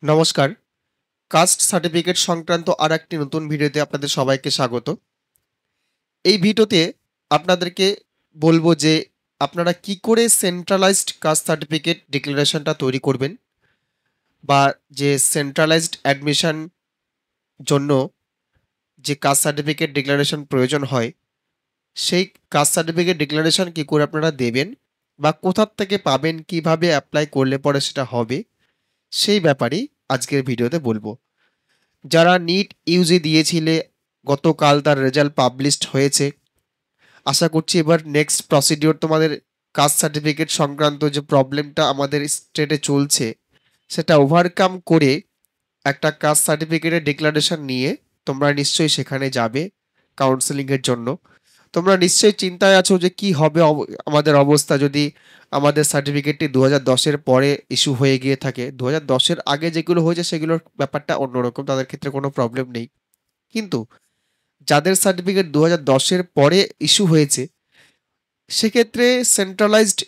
নমস্কার। Caste certificate সংক্রান্ত আরেকটি নতুন ভিডিওতে আপনাদের সবাইকে স্বাগত। এই ভিডিওতে আপনাদেরকে বলবো যে আপনারা কি করে সেন্ট্রালাইজড কাস্ট সার্টিফিকেট ডিক্লারেশনটা তৈরি করবেন বা যে সেন্ট্রালাইজড অ্যাডমিশন জন্য যে কাস্ট সার্টিফিকেট ডিক্লারেশন প্রয়োজন হয়, সেই কাস্ট সার্টিফিকেট ডিক্লারেশন কি করে আপনারা দেবেন বা কোথা থেকে পাবেন, কিভাবে অ্যাপ্লাই করলে পরে সেটা হবে, সেই ব্যাপারেই আজকের ভিডিওতে বলবো। যারা নিট ইউজি দিয়েছিলে, গতকাল তার রেজাল্ট পাবলিশড হয়েছে। আশা করছি এবার নেক্সট প্রসিডিওর তোমাদের কাস্ট সার্টিফিকেট সংক্রান্ত যে প্রবলেমটা আমাদের স্টেটে চলছে সেটা ওভারকাম করে একটা কাস্ট সার্টিফিকেটের ডিক্লারেশন নিয়ে তোমরা নিশ্চয়ই সেখানে যাবে কাউন্সেলিংয়ের জন্য। তোমরা নিশ্চয়ই চিন্তায় আছো যে কি হবে আমাদের অবস্থা যদি আমাদের সার্টিফিকেটটি 2010-এর পরে ইস্যু হয়ে গিয়ে থাকে। 2010-এর আগে যেগুলো হয়েছে সেগুলোর ব্যাপারটা অন্যরকম, তাদের ক্ষেত্রে কোনো প্রবলেম নেই। কিন্তু যাদের সার্টিফিকেট 2010-এর পরে ইস্যু হয়েছে সেক্ষেত্রে সেন্ট্রালাইজড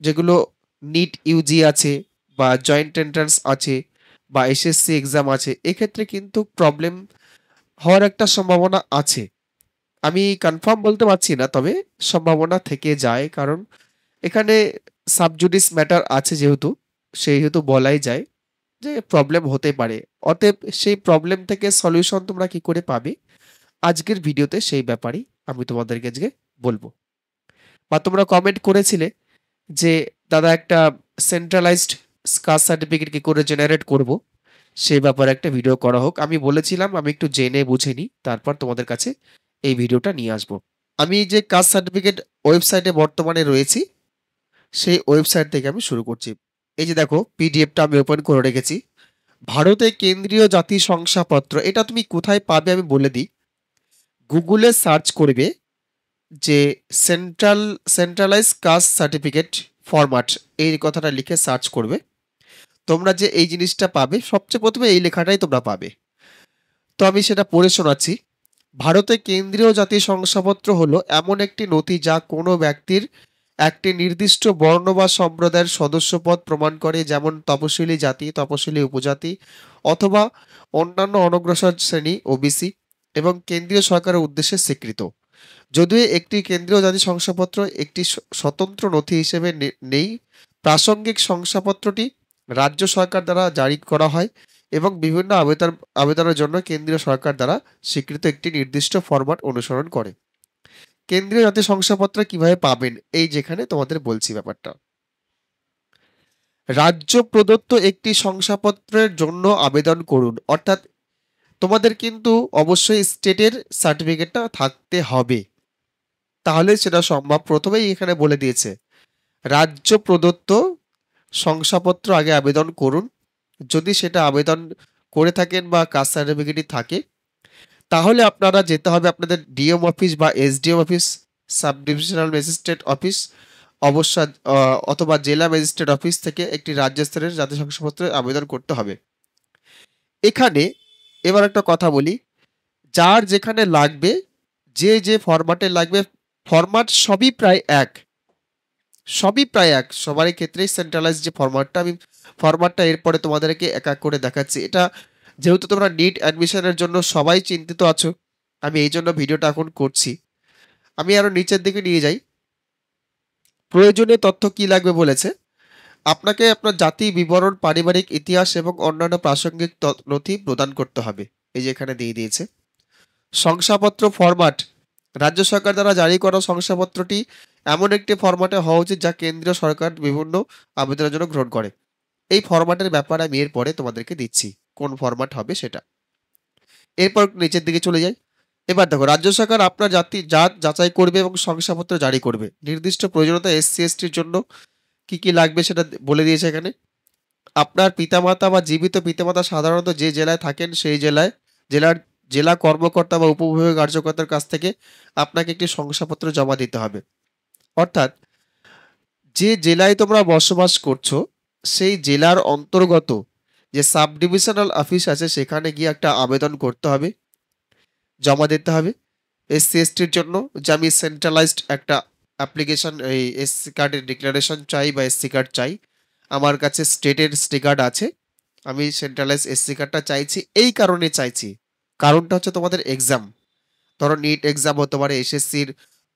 যেগুলো নিট ইউজি আছে বা জয়েন্ট এন্ট্রান্স আছে বা এসএসসি এক্সাম আছে, এক্ষেত্রে কিন্তু প্রবলেম হওয়ার একটা সম্ভাবনা আছে। আমি কনফার্ম বলতে পারছি না, তবে সম্ভাবনা থেকে যায়, কারণ এখানে সাবজুডিস ম্যাটার আছে যেহেতু, সেহেতু বলাই যায় যে প্রবলেম হতে পারে। অতএব সেই প্রবলেম থেকে সলিউশন তোমরা কি করে পাবে, আজকের ভিডিওতে সেই ব্যাপারেই আমি তোমাদেরকে আজকে বলবো। বা তোমরা কমেন্ট করেছিলে যে দাদা একটা সেন্ট্রালাইজড কাস্ট সার্টিফিকেট কি করে জেনারেট করব, সেই ব্যাপারে একটা ভিডিও করা হোক। আমি বলেছিলাম আমি একটু জেনে বুঝে নিই, তারপর তোমাদের কাছে এই ভিডিওটা নিয়ে আসবো। আমি যে কাস্ট সার্টিফিকেট ওয়েবসাইটে বর্তমানে রয়েছি, সেই ওয়েবসাইট থেকে আমি শুরু করছি। এই যে দেখো, পিডিএফটা আমি ওপেন করে রেখেছি। ভারতে কেন্দ্রীয় জাতি শংসাপত্র, এটা তুমি কোথায় পাবে আমি বলে দিই। গুগলে সার্চ করবে যে সেন্ট্রালাইজ কাস্ট সার্টিফিকেট ফরম্যাট, এই কথাটা লিখে সার্চ করবে। তোমরা যে এই জিনিসটা পাবে, সবচেয়ে প্রথমে এই লেখাটাই তোমরা পাবে। তো আমি সেটা পড়ে শোনাচ্ছি। ভারতে কেন্দ্রীয় জাতি শংসাপত্র হলো এমন একটি নথি যা কোনো ব্যক্তির একটি নির্দিষ্ট বর্ণ বা সম্প্রদায়ের সদস্যপদ প্রমাণ করে, যেমন তপশিলি জাতি, তপশিলি উপজাতি অথবা অন্যান্য অনগ্রসর শ্রেণী ওবিসি, এবং কেন্দ্রীয় সরকারের উদ্দেশ্যে স্বীকৃত। যদিও একটি কেন্দ্রীয় জাতি শংসাপত্র একটি স্বতন্ত্র নথি হিসেবে নেই, প্রাসঙ্গিক শংসাপত্রটি রাজ্য সরকার দ্বারা জারি করা হয় এবং বিভিন্ন আবেদনের জন্য কেন্দ্রীয় সরকার দ্বারা স্বীকৃত একটি নির্দিষ্ট ফরম্যাট অনুসরণ করে। কেন্দ্রীয় জাতি শংসাপত্র কিভাবে পাবেন, এই যেখানে তোমাদের বলছি ব্যাপারটা। রাজ্য প্রদত্ত একটি শংসাপত্রের জন্য আবেদন করুন, অর্থাৎ তোমাদের কিন্তু অবশ্যই স্টেটের সার্টিফিকেটটা থাকতে হবে, তাহলে সেটা সম্ভব। প্রথমেই এখানে বলে দিয়েছে রাজ্য প্রদত্ত শংসাপত্র আগে আবেদন করুন। যদি সেটা আবেদন করে থাকেন বা কাস্ট সার্টিফিকেটই থাকে, তাহলে আপনারা যেতে হবে আপনাদের ডিএম অফিস বা SDM office, sub divisional magistrate office, অবশ্য অথবা জেলা ম্যাজিস্ট্রেট অফিস থেকে একটি রাজ্য স্তরের জাতীয় শংসাপত্রে আবেদন করতে হবে। এখানে এবার একটা কথা বলি, যার যেখানে লাগবে, যে ফরম্যাটে লাগবে, ফরম্যাট সবই প্রায় এক, সবারই ক্ষেত্রেই সেন্ট্রালাইজ যে ফরম্যাটটা, আমি ফরম্যাটটা এরপরে তোমাদেরকে এক এক করে দেখাচ্ছি। এটা যেহেতু তোমরা নিট অ্যাডমিশনের জন্য সবাই চিন্তিত আছো, আমি এই জন্য ভিডিওটা এখন করছি। আমি আরো নিচের দিকে নিয়ে যাই। প্রয়োজনীয় তথ্য কি লাগবে বলেছে, আপনাকে আপনার জাতি বিবরণ, পারিবারিক ইতিহাস এবং অন্যান্য প্রাসঙ্গিক নথি প্রদান করতে হবে। এই যে এখানে দিয়ে দিয়েছে। শংসাপত্র ফরম্যাট, রাজ্য সরকার দ্বারা জারি করা শংসাপত্রটি এমন একটি ফরম্যাটে হওয়া উচিত যা কেন্দ্রীয় সরকার বিভিন্ন আবেদনের জন্য গ্রহণ করে। এই ফরম্যাটের ব্যাপারে আমি এরপরে তোমাদেরকে দিচ্ছি কোন ফরম্যাট হবে সেটা। এরপর নিচের দিকে চলে যাই। এবার দেখো, রাজ্য সরকার আপনার জাত যাচাই করবে এবং শংসাপত্র জারি করবে। নির্দিষ্ট প্রয়োজনীয়তা এসসি এসটির জন্য কি কি লাগবে সেটা বলে দিয়েছে এখানে। আপনার পিতামাতা বা জীবিত পিতামাতা সাধারণত যে জেলায় থাকেন সেই জেলার জেলা কর্মকর্তা বা উপবিভাগীয় কার্যকর্তার কাছ থেকে আপনাকে একটি শংসাপত্র জমা দিতে হবে। অর্থাৎ যে জেলায় তোমরা বসবাস করছো সেই জেলার অন্তর্গত যে সাব ডিভিশনাল অফিস আছে সেখানে গিয়ে একটা আবেদন করতে হবে, জমা দিতে হবে। এসসি এসটির জন্য যে আমি সেন্ট্রালাইজড একটা অ্যাপ্লিকেশন, এই এসসি কার্ডের ডিক্লারেশন চাই বা এসসি কার্ড চাই, আমার কাছে স্টেটের এসসি কার্ড আছে, আমি সেন্ট্রালাইজ এসসি কার্ডটা চাইছি, এই কারণে চাইছি, কারণটা হচ্ছে তোমাদের এক্সাম। ধরো নিট এক্সাম হতে পারে, এসএসসির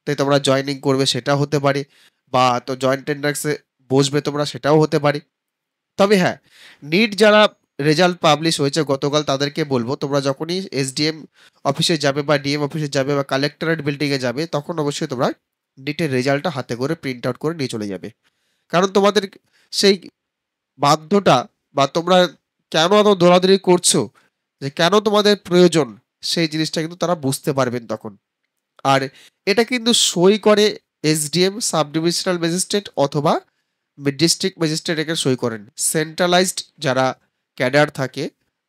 তে তোমরা জয়েনিং করবে সেটা হতে পারে, বা তো জয়েন্ট এন্ট্রান্সে বসবে তোমরা সেটাও হতে পারে। তবে হ্যাঁ, নিট যারা রেজাল্ট পাবলিশ হয়েছে গতকাল তাদেরকে বলবো, তোমরা যখনই এসডিএম অফিসে যাবে বা ডিএম অফিসে যাবে বা কালেক্টরেট বিল্ডিংয়ে যাবে, তখন অবশ্যই তোমরা নিটের রেজাল্টটা হাতে করে প্রিন্ট আউট করে নিয়ে চলে যাবে। কারণ তোমাদের সেই বাধ্যটা, বা তোমরা কেন এত দৌড়াদৌড়ি করছো, যে কেন তোমাদের প্রয়োজন, সেই জিনিসটা কিন্তু তারা বুঝতে পারবেন তখন। আর এটা কিন্তু সই করে এসডিএম, সাব ডিভিশনাল ম্যাজিস্ট্রেট অথবা ডিস্ট্রিক্ট ম্যাজিস্ট্রেট এখানে সই করেন। সেন্ট্রালাইজড যারা ক্যাডার থাকে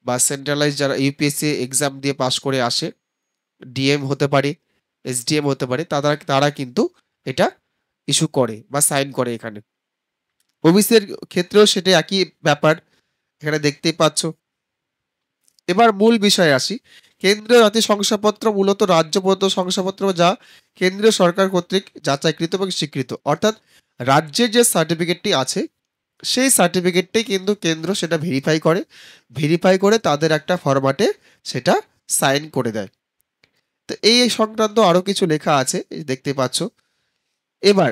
বা সেন্ট্রালাইজড যারা ইউপিএসসি এক্সাম দিয়ে পাশ করে আসে, ডিএম হতে পারে, এসডিএম হতে পারে, তারা তারা কিন্তু এটা ইস্যু করে বা সাইন করে এখানে। ওবিসির ক্ষেত্রেও সেটা একই ব্যাপার, এখানে দেখতেই পাচ্ছ। এবার মূল বিষয়ে আসি। কেন্দ্রীয় জাতীয় শংসাপত্র মূলত রাজ্য প্রদত্ত শংসাপত্র, যা কেন্দ্রীয় সরকার কর্তৃক যাচাইকৃত এবং স্বীকৃত। অর্থাৎ রাজ্যের যে সার্টিফিকেটটি আছে, সেই সার্টিফিকেটটাই কিন্তু কেন্দ্র সেটা ভেরিফাই করে তাদের একটা ফরম্যাটে সেটা সাইন করে দেয়। তো এই সংক্রান্ত আরো কিছু লেখা আছে, এই দেখতে পাচ্ছ। এবার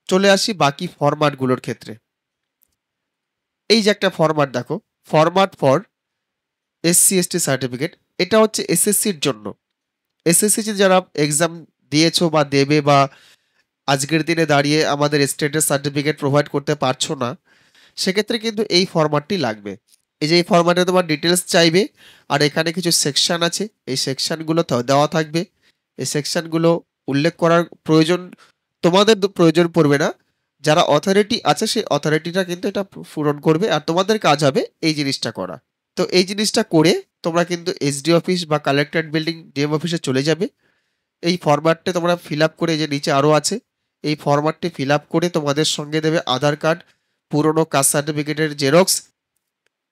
চলে আসি বাকি ফরম্যাটগুলোর ক্ষেত্রে। এই যে একটা ফরম্যাট দেখো, format for SC ST certificate, এটা হচ্ছে এসএসসির জন্য। এসএসসি যারা এক্সাম দিয়েছো বা দেবে, বা আজকের দিনে দাঁড়িয়ে আমাদের স্টেটের সার্টিফিকেট প্রোভাইড করতে পারছো না, সেক্ষেত্রে কিন্তু এই ফরম্যাটটি লাগবে। এই যে এই ফরম্যাটে তোমার ডিটেলস চাইবে, আর এখানে কিছু সেকশন আছে, এই সেকশনগুলো দেওয়া থাকবে। এই সেকশনগুলো উল্লেখ করার প্রয়োজন তোমাদের প্রয়োজন পড়বে না, যারা অথরিটি আছে সেই অথরিটিটা কিন্তু এটা পূরণ করবে, আর তোমাদের কাজ হবে এই জিনিসটা করা। তো এই জিনিসটা করে তোমরা কিন্তু এসডি অফিস বা কালেক্টরেট বিল্ডিং ডিএম অফিসে চলে যাবে। এই ফরম্যাটটা তোমরা ফিল আপ করে, যে নিচে আরও আছে, এই ফরম্যাটটি ফিল আপ করে তোমাদের সঙ্গে দেবে আধার কার্ড, পুরনো কাস্ট সার্টিফিকেটের জেরক্স,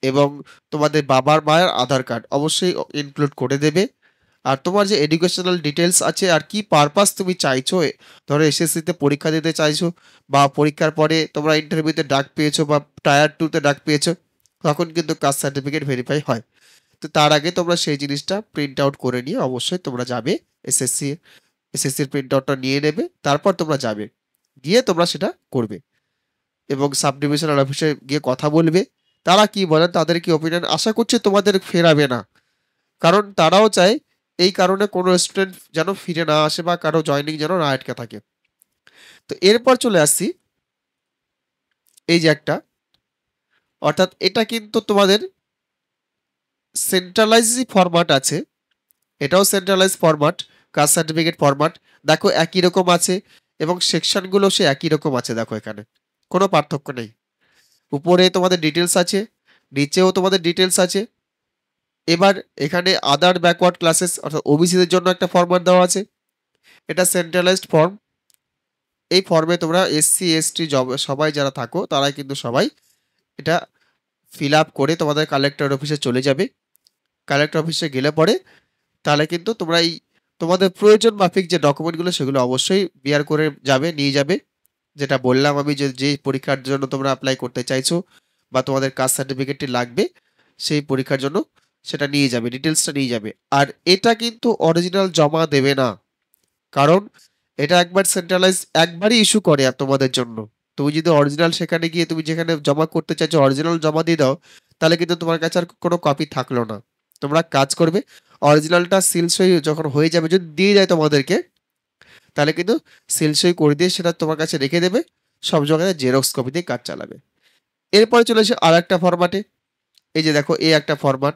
এবং তোমাদের বাবার মায়ের আধার কার্ড অবশ্যই ইনক্লুড করে দেবে। আর তোমার যে এডুকেশনাল ডিটেলস আছে, আর কি পারপাস তুমি চাইছো, ধরো এসএসসিতে পরীক্ষা দিতে চাইছো, বা পরীক্ষার পরে তোমরা ইন্টারভিউতে ডাক পেয়েছো বা টায়ার 2 তে ডাক পেয়েছো, তখন কিন্তু কাস্ট সার্টিফিকেট ভেরিফাই হয়। তো তার আগে তোমরা সেই জিনিসটা প্রিন্ট আউট করে নিয়ে অবশ্যই তোমরা যাবে এসএসসি, এসএসসির প্রিন্ট আউটটা নিয়ে নেবে, তারপর তোমরা যাবে, গিয়ে তোমরা সেটা করবে এবং সাব ডিভিশনাল অফিসে গিয়ে কথা বলবে। তারা কি বলেন, তাদের কি ওপিনিয়ন, আশা করছি তোমাদের ফেরাবে না, কারণ তারাও চায় এই কারণে কোনো স্টুডেন্ট যেন ফিরে না আসে বা কারো জয়নিং যেন না আটকে থাকে। তো এরপর চলে আসছি এই যে একটা, অর্থাৎ এটা কিন্তু তোমাদের সেন্ট্রালাইজ ফরম্যাট আছে, এটাও centralise format, caste certificate format. দেখো একই রকম আছে, এবং সেকশনগুলো সে একই রকম আছে, দেখো এখানে কোনো পার্থক্য নেই। উপরে তোমাদের ডিটেলস আছে, নিচেও তোমাদের ডিটেলস আছে। এবার এখানে আদার ব্যাকওয়ার্ড ক্লাসেস অর্থাৎ ওবিসিদের জন্য একটা ফরম্যাট দেওয়া আছে, এটা সেন্ট্রালাইজড ফর্ম। এই ফর্মে তোমরা এসসি এসটি সবাই যারা থাকো তারাই কিন্তু সবাই এটা ফিল আপ করে তোমাদের কালেক্টর অফিসে চলে যাবে। কালেক্টর অফিসে গেলে পরে তাহলে কিন্তু তোমরা এই তোমাদের প্রয়োজন মাফিক যে ডকুমেন্টগুলো সেগুলো অবশ্যই বিয়ার করে যাবে, নিয়ে যাবে। যেটা বললাম আমি, যে যে পরীক্ষার জন্য তোমরা অ্যাপ্লাই করতে চাইছো বা তোমাদের কাস্ট সার্টিফিকেটটি লাগবে, সেই পরীক্ষার জন্য সেটা নিয়ে যাবে, ডিটেলসটা নিয়ে যাবে। আর এটা কিন্তু অরিজিনাল জমা দেবে না, কারণ এটা একবার সেন্ট্রালাইজ একবারই ইস্যু করে আর তোমাদের জন্য। তুমি যদি অরিজিনাল সেখানে গিয়ে তুমি যেখানে জমা করতে চাইছো অরিজিনাল জমা দিয়ে দাও, তাহলে কিন্তু তোমার কাছে আর কোনো কপি থাকলো না। তোমরা কাজ করবে, অরিজিনালটা সিল সই যখন হয়ে যাবে, যদি দিয়ে যায় তোমাদেরকে, তাহলে কিন্তু সিল সই করে দিয়ে সেটা তোমার কাছে রেখে দেবে, সব জায়গায় জেরক্স কপি দিয়ে কাজ চালাবে। এরপরে চলে এসে আর একটা ফরম্যাটে, এই যে দেখো এই একটা ফরম্যাট,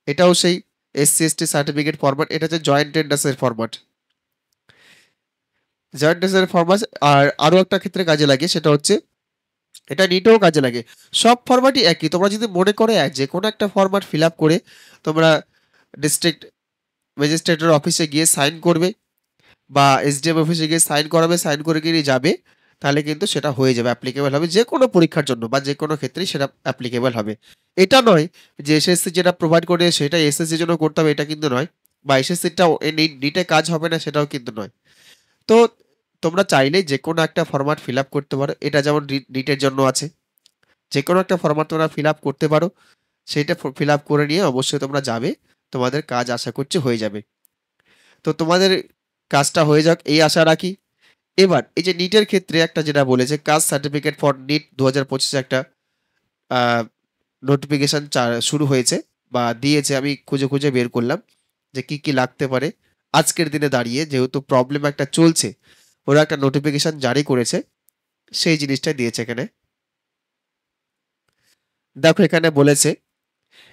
এটাও সেই এসসি এসটি সার্টিফিকেট ফরম্যাট, এটা হচ্ছে জয়েন্ট টেন্ডার্সের ফরম্যাট। জয়েন্ট টেন্ডার্সের ফরম্যাট আর আরও একটা ক্ষেত্রে কাজে লাগে, সেটা হচ্ছে এটা নিটেও কাজে লাগে। সব ফরম্যাটই একই, তোমরা যদি মনে করো যে কোনো একটা ফরম্যাট ফিল আপ করে তোমরা ডিস্ট্রিক্ট ম্যাজিস্ট্রেটের অফিসে গিয়ে সাইন করবে, বা এসডিএম অফিসে গিয়ে সাইন করাবে, সাইন করে গিয়ে যাবে, তাহলে কিন্তু সেটা হয়ে যাবে, অ্যাপ্লিকেবল হবে যে কোনো পরীক্ষার জন্য বা যে কোনো ক্ষেত্রেই সেটা অ্যাপ্লিকেবল হবে। এটা নয় যে এসএসসি যেটা প্রোভাইড করে সেটা এসএসসির জন্য করতে হবে, এটা কিন্তু নয়, বা এসএসসিটা নিটে কাজ হবে না সেটাও কিন্তু নয়। তো তোমরা চাইলে যে কোনো একটা ফরম্যাট ফিল আপ করতে পারো, এটা যেমন নিটের জন্য আছে, যে কোনো একটা ফরম্যাট তোমরা ফিল আপ করতে পারো। সেইটা ফিল আপ করে নিয়ে অবশ্যই তোমরা যাবে, তোমাদের কাজ আশা করছি হয়ে যাবে। তো তোমাদের কাজটা হয়ে যাক এই আশা রাখি। এবার এই যে নিটের ক্ষেত্রে একটা যেটা বলেছে, কাস্ট সার্টিফিকেট ফর নিট 2025 একটা নোটিফিকেশন শুরু হয়েছে বা দিয়েছে। আমি খুঁজে খুঁজে বের করলাম যে কি কি লাগতে পারে আজকের দিনে দাঁড়িয়ে, যেহেতু প্রবলেম একটা চলছে, ওরা একটা নোটিফিকেশন জারি করেছে, সেই জিনিসটাই দিয়েছে এখানে। দেখো এখানে বলেছে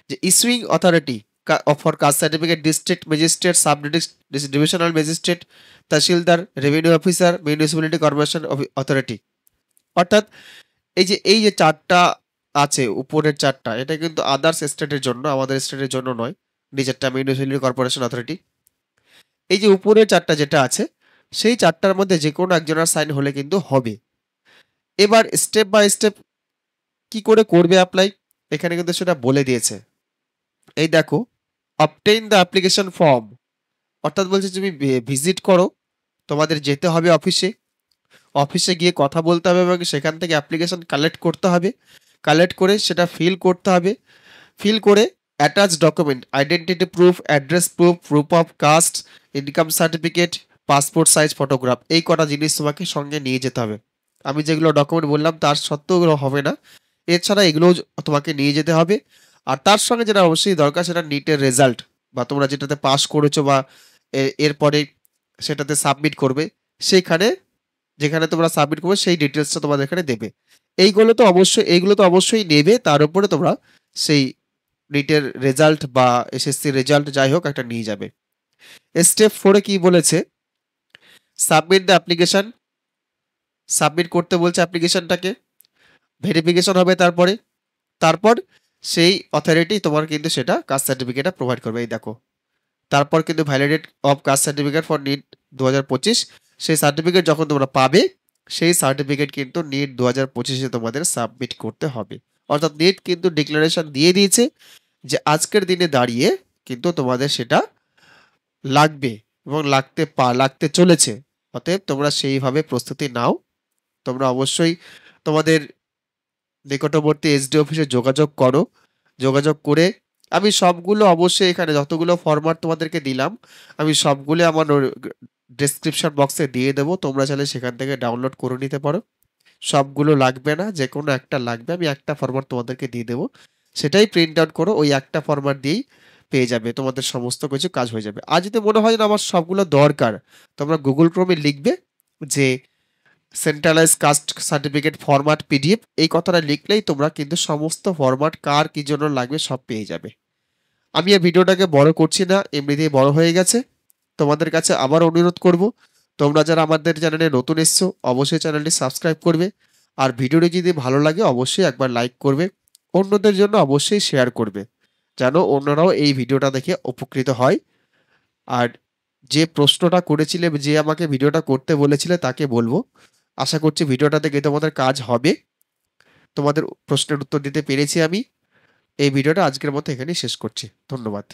যে issuing authority for caste certificate district magistrate, sub divisional magistrate, tehsildar, revenue officer, municipality corporation authority. অর্থাৎ এই যে চারটা আছে, উপরের চারটা, এটা কিন্তু আদার্স স্টেটের জন্য, আমাদের স্টেটের জন্য নয়। নিচেরটা মিউনিসিপ্যালিটি কর্পোরেশন অথরিটি। এই যে উপরের চারটা যেটা আছে, সেই চারটার মধ্যে যে কোনো একজনের সাইন হলে কিন্তু হবে। এবার স্টেপ বাই স্টেপ কি করে করবে অ্যাপ্লাই, এখানে কিন্তু সেটা বলে দিয়েছে। এই দেখো, অবটেইন দ্য অ্যাপ্লিকেশন ফর্ম, অর্থাৎ বলছে তুমি ভিজিট করো, তোমাদের যেতে হবে অফিসে, অফিসে গিয়ে কথা বলতে হবে এবং সেখান থেকে অ্যাপ্লিকেশন কালেক্ট করতে হবে, কালেক্ট করে সেটা ফিল করতে হবে, ফিল করে attach document, identity proof, address proof, proof of caste, income certificate, passport size photograph, এই কটা জিনিস তোমাকে সঙ্গে নিয়ে যেতে হবে। আমি যেগুলো ডকুমেন্ট বললাম তার সত্ত্বেও এগুলো হবে না, এছাড়া এগুলোও তোমাকে নিয়ে যেতে হবে। আর তার সঙ্গে যেটা অবশ্যই দরকার সেটা নিটের রেজাল্ট, বা তোমরা যেটাতে পাস করেছো বা এরপরে সেটাতে সাবমিট করবে, সেইখানে যেখানে তোমরা সাবমিট করবে সেই ডিটেলসটা তোমাদের এখানে দেবে। এইগুলো তো অবশ্যই নেবে, তার উপরে তোমরা সেই নিটের রেজাল্ট বা এসএসসি রেজাল্ট যাই হোক একটা নিয়ে যাবে। স্টেপ 4 কি বলেছে, সাবমিট দ্য অ্যাপ্লিকেশন, সাবমিট করতে বলছে অ্যাপ্লিকেশনটাকে, ভেরিফিকেশন হবে, তারপর সেই অথরিটি তোমার কিন্তু সেটা কাস্ট সার্টিফিকেটটা প্রোভাইড করবে। এই দেখো, তারপর কিন্তু validate of caste certificate for NEET 2025, সেই সার্টিফিকেট যখন তোমরা পাবে, সেই সার্টিফিকেট কিন্তু নিট 2025-এ তোমাদের সাবমিট করতে হবে। অর্থাৎ নিট কিন্তু ডিক্লারেশন দিয়ে দিয়েছে যে আজকের দিনে দাঁড়িয়ে কিন্তু তোমাদের সেটা লাগবে এবং লাগতে চলেছে। অতএব তোমরা সেইভাবে প্রস্তুতি নাও। তোমরা অবশ্যই তোমাদের নিকটবর্তী এসডি অফিসে যোগাযোগ করো, যোগাযোগ করে আমি সবগুলো অবশ্যই এখানে যতগুলো ফরম্যাট তোমাদেরকে দিলাম আমি সবগুলো আমার ডেসক্রিপশন বক্সে দিয়ে দেবো, তোমরা চাইলে সেখান থেকে ডাউনলোড করে নিতে পারো। সবগুলো লাগবে না, যে কোনো একটা লাগবে, আমি একটা ফরম্যাট তোমাদেরকে দিয়ে দেবো, সেটাই প্রিন্ট আউট করো, ওই একটা ফরম্যাট দিয়েই পেয়ে যাবে, তোমাদের সমস্ত কিছু কাজ হয়ে যাবে। আর যদি মনে হয় না আমার সবগুলো দরকার, তোমরা গুগল ক্রোমে লিখবে যে centralise caste certificate format PDF, এই কথাটা লিখলেই তোমরা কিন্তু সমস্ত ফরম্যাট কার কি জন্য লাগবে সব পেয়ে যাবে। আমি এই ভিডিওটাকে বড় করছি না, এমনিতেই বড় হয়ে গেছে। তোমাদের কাছে আবার অনুরোধ করব, তোমরা যারা আমাদের চ্যানেলে নতুন এসছো অবশ্যই চ্যানেলটি সাবস্ক্রাইব করবে, আর ভিডিওটি যদি ভালো লাগে অবশ্যই একবার লাইক করবে, অন্যদের জন্য অবশ্যই শেয়ার করবে, যেন অন্যরাও এই ভিডিওটা দেখে উপকৃত হয়। আর যে প্রশ্নটা করেছিলে, যে আমাকে ভিডিওটা করতে বলেছিলে, তাকে বলবো আশা করছি ভিডিওটা দেখে তোমাদের কাজ হবে, তোমাদের প্রশ্নের উত্তর দিতে পেরেছি আমি। এই ভিডিওটা আজকের মতো এখানেই শেষ করছি। ধন্যবাদ।